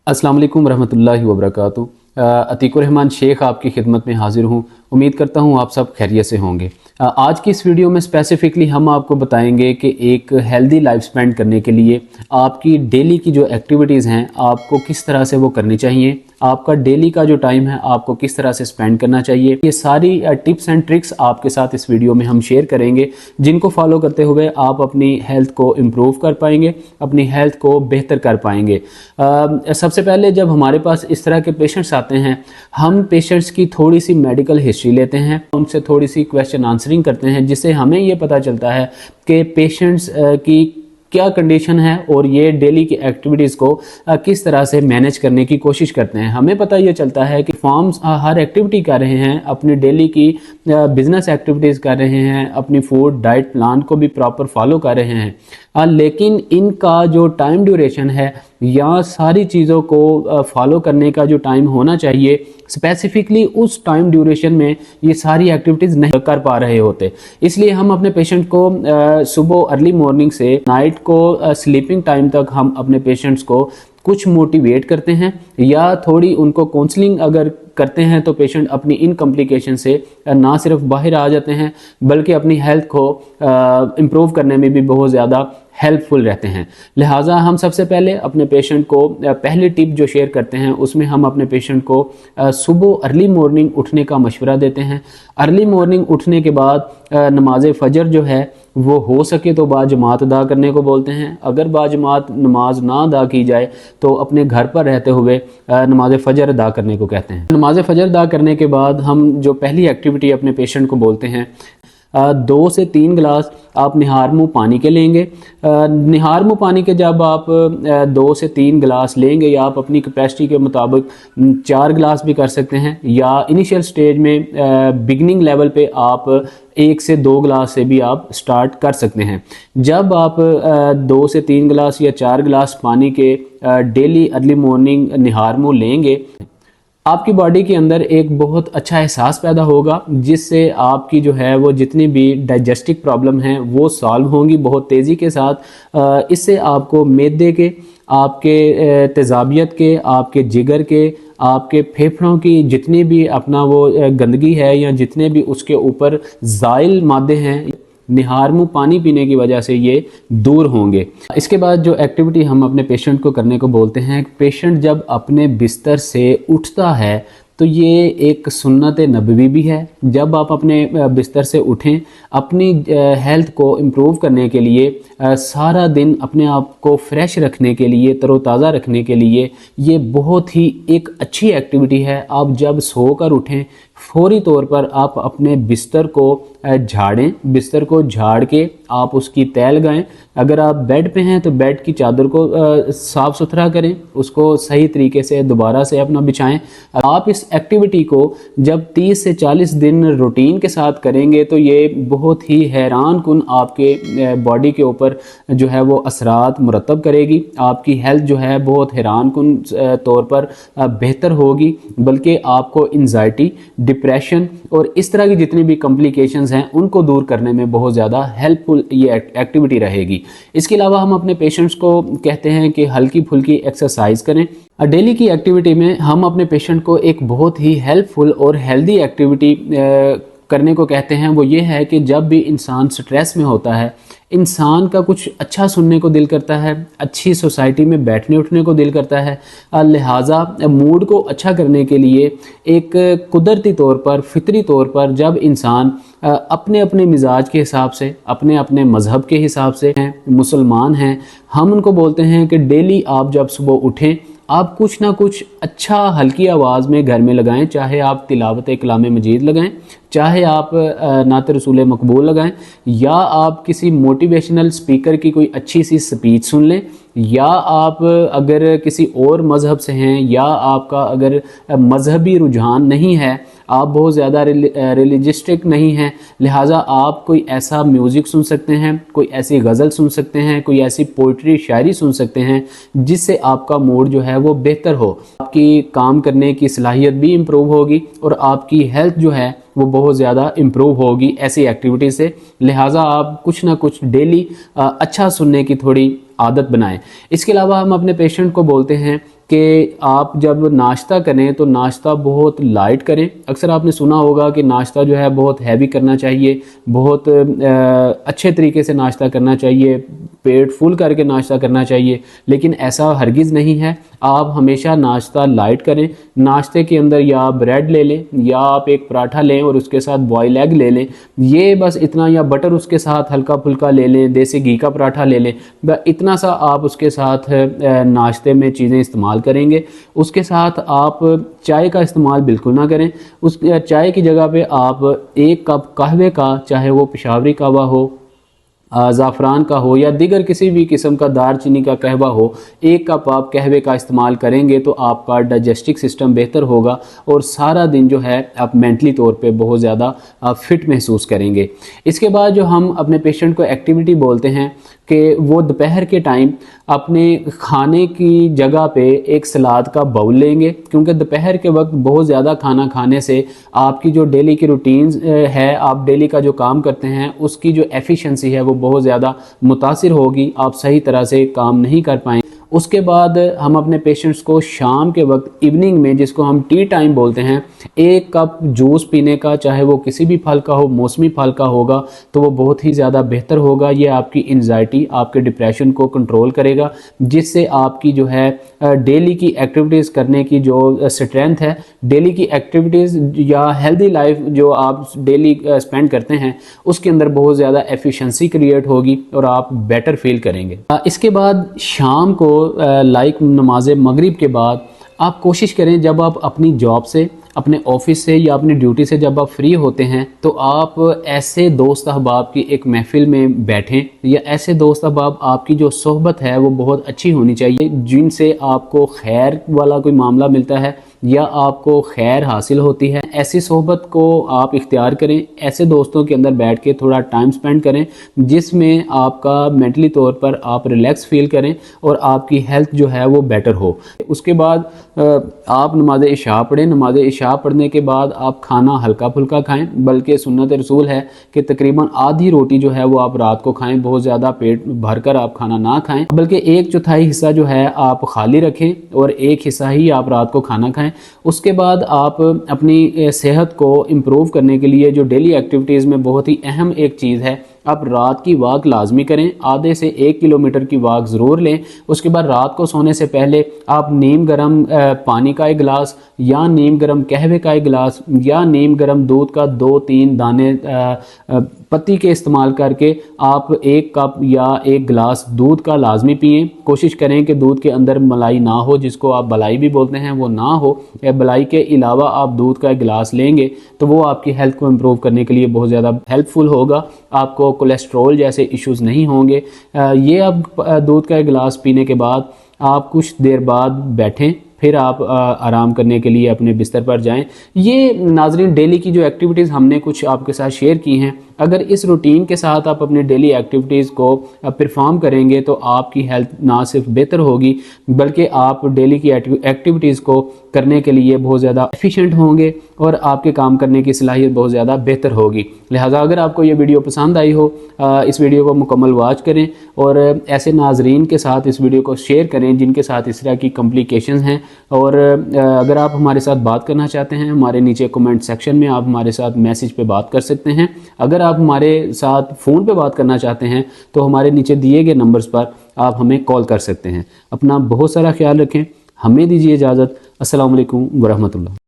अस्सलाम वालेकुम रहमतुल्लाहि व बरकातुहू। अतीकुर रहमान शेख आपकी खिदमत में हाजिर हूँ। उम्मीद करता हूँ आप सब खैरियत से होंगे। आज की इस वीडियो में स्पेसिफ़िकली हम आपको बताएंगे कि एक हेल्दी लाइफ स्पेंड करने के लिए आपकी डेली की जो एक्टिविटीज़ हैं आपको किस तरह से वो करनी चाहिए, आपका डेली का जो टाइम है आपको किस तरह से स्पेंड करना चाहिए। ये सारी टिप्स एंड ट्रिक्स आपके साथ इस वीडियो में हम शेयर करेंगे, जिनको फॉलो करते हुए आप अपनी हेल्थ को इम्प्रूव कर पाएंगे, अपनी हेल्थ को बेहतर कर पाएंगे। सबसे पहले जब हमारे पास इस तरह के पेशेंट्स आते हैं, हम पेशेंट्स की थोड़ी सी मेडिकल हिस्ट्री लेते हैं, उनसे थोड़ी सी क्वेश्चन आंसरिंग करते हैं, जिससे हमें ये पता चलता है कि पेशेंट्स की क्या कंडीशन है और ये डेली की एक्टिविटीज़ को किस तरह से मैनेज करने की कोशिश करते हैं। हमें पता ये चलता है कि फॉर्म्स हर एक्टिविटी कर रहे हैं, अपनी डेली की बिजनेस एक्टिविटीज़ कर रहे हैं, अपनी फूड डाइट प्लान को भी प्रॉपर फॉलो कर रहे हैं, लेकिन इनका जो टाइम ड्यूरेशन है या सारी चीज़ों को फॉलो करने का जो टाइम होना चाहिए, स्पेसिफिकली उस टाइम ड्यूरेशन में ये सारी एक्टिविटीज़ नहीं कर पा रहे होते। इसलिए हम अपने पेशेंट को सुबह अर्ली मॉर्निंग से नाइट को स्लीपिंग टाइम तक हम अपने पेशेंट्स को कुछ मोटिवेट करते हैं या थोड़ी उनको काउंसलिंग अगर करते हैं तो पेशेंट अपनी इन कॉम्प्लिकेशन से ना सिर्फ बाहर आ जाते हैं बल्कि अपनी हेल्थ को इम्प्रूव करने में भी बहुत ज़्यादा हेल्पफुल रहते हैं। लिहाजा हम सबसे पहले अपने पेशेंट को पहली टिप जो शेयर करते हैं उसमें हम अपने पेशेंट को सुबह अर्ली मॉर्निंग उठने का मशवरा देते हैं। अर्ली मॉर्निंग उठने के बाद नमाज फ़जर जो है वो हो सके तो बाजमात अदा करने को बोलते हैं। अगर बाजमात नमाज ना अदा की जाए तो अपने घर पर रहते हुए नमाज फ़जर अदा करने को कहते हैं। नमाज फ़जर अदा करने के बाद हम जो पहली एक्टिविटी अपने पेशेंट को बोलते हैं, 2 से 3 गिलास आप निहार मुँह पानी के लेंगे। निहार मुँह पानी के जब आप 2 से 3 गिलास लेंगे या आप अपनी कैपेसिटी के मुताबिक 4 गिलास भी कर सकते हैं, या इनिशियल स्टेज में बिगनिंग लेवल पे आप 1 से 2 गिलास से भी आप स्टार्ट कर सकते हैं। जब आप 2 से 3 गिलास या 4 गिलास पानी के डेली अर्ली मॉर्निंग निहार मुँह लेंगे, आपकी बॉडी के अंदर एक बहुत अच्छा एहसास पैदा होगा, जिससे आपकी जो है वो जितनी भी डाइजेस्टिक प्रॉब्लम हैं वो सॉल्व होंगी बहुत तेज़ी के साथ। इससे आपको मैदे के, आपके तेज़ाबियत के, आपके जिगर के, आपके फेफड़ों की जितनी भी अपना वो गंदगी है या जितने भी उसके ऊपर ज़ाइल मादे हैं, निहार मुँह पानी पीने की वजह से ये दूर होंगे। इसके बाद जो एक्टिविटी हम अपने पेशेंट को करने को बोलते हैं, पेशेंट जब अपने बिस्तर से उठता है तो ये एक सुन्नत नबवी भी है। जब आप अपने बिस्तर से उठें, अपनी हेल्थ को इम्प्रूव करने के लिए, सारा दिन अपने आप को फ्रेश रखने के लिए, तरोताज़ा रखने के लिए ये बहुत ही एक अच्छी एक्टिविटी है। आप जब सोकर उठें फौरी तौर पर आप अपने बिस्तर को झाड़ें, बिस्तर को झाड़ के आप उसकी तह लगाएं। अगर आप बेड पे हैं तो बेड की चादर को साफ़ सुथरा करें, उसको सही तरीके से दोबारा से अपना बिछाएं। आप इस एक्टिविटी को जब 30 से 40 दिन रूटीन के साथ करेंगे तो ये बहुत ही हैरान कुन आपके बॉडी के ऊपर जो है वो असरात मुरतब करेगी। आपकी हेल्थ जो है बहुत हैरान कुन तौर पर बेहतर होगी, बल्कि आपको एंजाइटी, डिप्रेशन और इस तरह की जितनी भी कॉम्प्लिकेशंस हैं उनको दूर करने में बहुत ज़्यादा हेल्पफुल ये एक्टिविटी रहेगी। इसके अलावा हम अपने पेशेंट्स को कहते हैं कि हल्की फुल्की एक्सरसाइज करें। डेली की एक्टिविटी में हम अपने पेशेंट को एक बहुत ही हेल्पफुल और हेल्दी एक्टिविटी करने को कहते हैं। वो ये है कि जब भी इंसान स्ट्रेस में होता है, इंसान का कुछ अच्छा सुनने को दिल करता है, अच्छी सोसाइटी में बैठने उठने को दिल करता है। लिहाजा मूड को अच्छा करने के लिए एक कुदरती तौर पर, फितरी तौर पर जब इंसान अपने अपने मिजाज के हिसाब से, अपने अपने मज़हब के हिसाब से हैं, मुसलमान हैं, हम उनको बोलते हैं कि डेली आप जब सुबह उठें आप कुछ ना कुछ अच्छा हल्की आवाज़ में घर में लगाएं। चाहे आप तिलावत कलाम मजीद लगाएं, चाहे आप नात रसूल मकबूल लगाएं, या आप किसी मोटिवेशनल स्पीकर की कोई अच्छी सी स्पीच सुन लें, या आप अगर किसी और मज़हब से हैं या आपका अगर मज़हबी रुझान नहीं है, आप बहुत ज़्यादा रिलीजिस्टिक नहीं हैं, लिहाजा आप कोई ऐसा म्यूज़िक सुन सकते हैं, कोई ऐसी गज़ल सुन सकते हैं, कोई ऐसी पोइट्री शायरी सुन सकते हैं जिससे आपका मूड जो है वो बेहतर हो, आपकी काम करने की सलाहियत भी इम्प्रूव होगी और आपकी हेल्थ जो है वो बहुत ज़्यादा इम्प्रूव होगी ऐसी एक्टिविटी से। लिहाजा आप कुछ ना कुछ डेली अच्छा सुनने की थोड़ी आदत बनाएं। इसके अलावा हम अपने पेशेंट को बोलते हैं कि आप जब नाश्ता करें तो नाश्ता बहुत लाइट करें। अक्सर आपने सुना होगा कि नाश्ता जो है बहुत हैवी करना चाहिए, बहुत अच्छे तरीके से नाश्ता करना चाहिए, पेट फुल करके नाश्ता करना चाहिए, लेकिन ऐसा हरगिज़ नहीं है। आप हमेशा नाश्ता लाइट करें। नाश्ते के अंदर या ब्रेड ले लें या आप एक पराठा लें और उसके साथ बॉयल एग ले लें, ये बस इतना, या बटर उसके साथ हल्का फुल्का ले लें, देसी घी का पराठा ले लें, इतना सा आप उसके साथ नाश्ते में चीज़ें इस्तेमाल करेंगे। उसके साथ आप चाय का इस्तेमाल बिल्कुल ना करें। उस चाय की जगह पे आप 1 कप कहवे का, चाहे वो पेशावरी कहवा हो, ज़ाफ़रान का हो या दीगर किसी भी किस्म का दारचीनी का कहवा हो, 1 कप आप कहवे का इस्तेमाल करेंगे तो आपका डाइजेस्टिक सिस्टम बेहतर होगा और सारा दिन जो है आप मेंटली तौर पे बहुत ज़्यादा फिट महसूस करेंगे। इसके बाद जो हम अपने पेशेंट को एक्टिविटी बोलते हैं कि वो दोपहर के टाइम अपने खाने की जगह पे एक सलाद का बाउल लेंगे, क्योंकि दोपहर के वक्त बहुत ज़्यादा खाना खाने से आपकी जो डेली की रूटीन्स है, आप डेली का जो काम करते हैं उसकी जो एफिशिएंसी है वो बहुत ज़्यादा मुतासिर होगी, आप सही तरह से काम नहीं कर पाएंगे। उसके बाद हम अपने पेशेंट्स को शाम के वक्त इवनिंग में, जिसको हम टी टाइम बोलते हैं, 1 कप जूस पीने का, चाहे वो किसी भी फल का हो, मौसमी फल का होगा तो वो बहुत ही ज़्यादा बेहतर होगा। ये आपकी एंजाइटी, आपके डिप्रेशन को कंट्रोल करेगा, जिससे आपकी जो है डेली की एक्टिविटीज़ करने की जो स्ट्रेंथ है, डेली की एक्टिविटीज़ या हेल्दी लाइफ जो आप डेली स्पेंड करते हैं उसके अंदर बहुत ज़्यादा एफिशिएंसी क्रिएट होगी और आप बेटर फील करेंगे। इसके बाद शाम को लाइक नमाज मगरिब के बाद आप कोशिश करें, जब आप अपनी जॉब से, अपने ऑफिस से या अपनी ड्यूटी से जब आप फ्री होते हैं तो आप ऐसे दोस्त अहबाब की एक महफिल में बैठें, या ऐसे दोस्त अहबाब आपकी जो सोहबत है वो बहुत अच्छी होनी चाहिए, जिनसे आपको खैर वाला कोई मामला मिलता है या आपको खैर हासिल होती है। ऐसी सोहबत को आप इख्तियार करें, ऐसे दोस्तों के अंदर बैठ के थोड़ा टाइम स्पेंड करें जिसमें आपका मेंटली तौर पर आप रिलैक्स फील करें और आपकी हेल्थ जो है वो बेटर हो। उसके बाद आप नमाज इशा पढ़ें। नमाज इशा पढ़ने के बाद आप खाना हल्का फुल्का खाएं, बल्कि सुन्नत रसूल है कि तकरीबन आधी रोटी जो है वो आप रात को खाएं, बहुत ज़्यादा पेट भरकर आप खाना ना खाएं, बल्कि 1/4 हिस्सा जो है आप खाली रखें और 1 हिस्सा ही आप रात को खाना खाएं। उसके बाद आप अपनी सेहत को इम्प्रूव करने के लिए जो डेली एक्टिविटीज़ में बहुत ही अहम एक चीज़ है, आप रात की वॉक लाजमी करें, आधे से 1 किलोमीटर की वॉक ज़रूर लें। उसके बाद रात को सोने से पहले आप नीम गर्म पानी का 1 गिलास या नीम गर्म कहवे का 1 गिलास या नीम गर्म दूध का 2-3 दाने पत्ती के इस्तेमाल करके आप 1 कप या 1 गिलास दूध का लाजमी पिएं। कोशिश करें कि दूध के अंदर मलाई ना हो, जिसको आप बलाई भी बोलते हैं, वो ना हो। या बलाई के अलावा आप दूध का 1 गिलास लेंगे तो वो आपकी हेल्थ को इम्प्रूव करने के लिए बहुत ज़्यादा हेल्पफुल होगा। आपको कोलेस्ट्रॉल जैसे इश्यूज़ नहीं होंगे। ये आप दूध का 1 गिलास पीने के बाद आप कुछ देर बाद बैठें, फिर आप आराम करने के लिए अपने बिस्तर पर जाएं। ये नाज़रीन डेली की जो एक्टिविटीज़ हमने कुछ आपके साथ शेयर की हैं, अगर इस रूटीन के साथ आप अपने डेली एक्टिविटीज़ को परफॉर्म करेंगे तो आपकी हेल्थ ना सिर्फ बेहतर होगी बल्कि आप डेली की एक्टिविटीज़ को करने के लिए बहुत ज़्यादा एफिशिएंट होंगे और आपके काम करने की सलाहियत बहुत ज़्यादा बेहतर होगी। लिहाजा अगर आपको ये वीडियो पसंद आई हो, इस वीडियो को मुकम्मल वॉच करें और ऐसे नाजरीन के साथ इस वीडियो को शेयर करें जिनके साथ इस तरह की कॉम्प्लिकेशंस हैं। और अगर आप हमारे साथ बात करना चाहते हैं, हमारे नीचे कमेंट सेक्शन में आप हमारे साथ मैसेज पे बात कर सकते हैं। अगर आप हमारे साथ फ़ोन पे बात करना चाहते हैं तो हमारे नीचे दिए गए नंबर्स पर आप हमें कॉल कर सकते हैं। अपना बहुत सारा ख्याल रखें, हमें दीजिए इजाज़त। अस्सलाम वालेकुम व रहमतुल्लाह।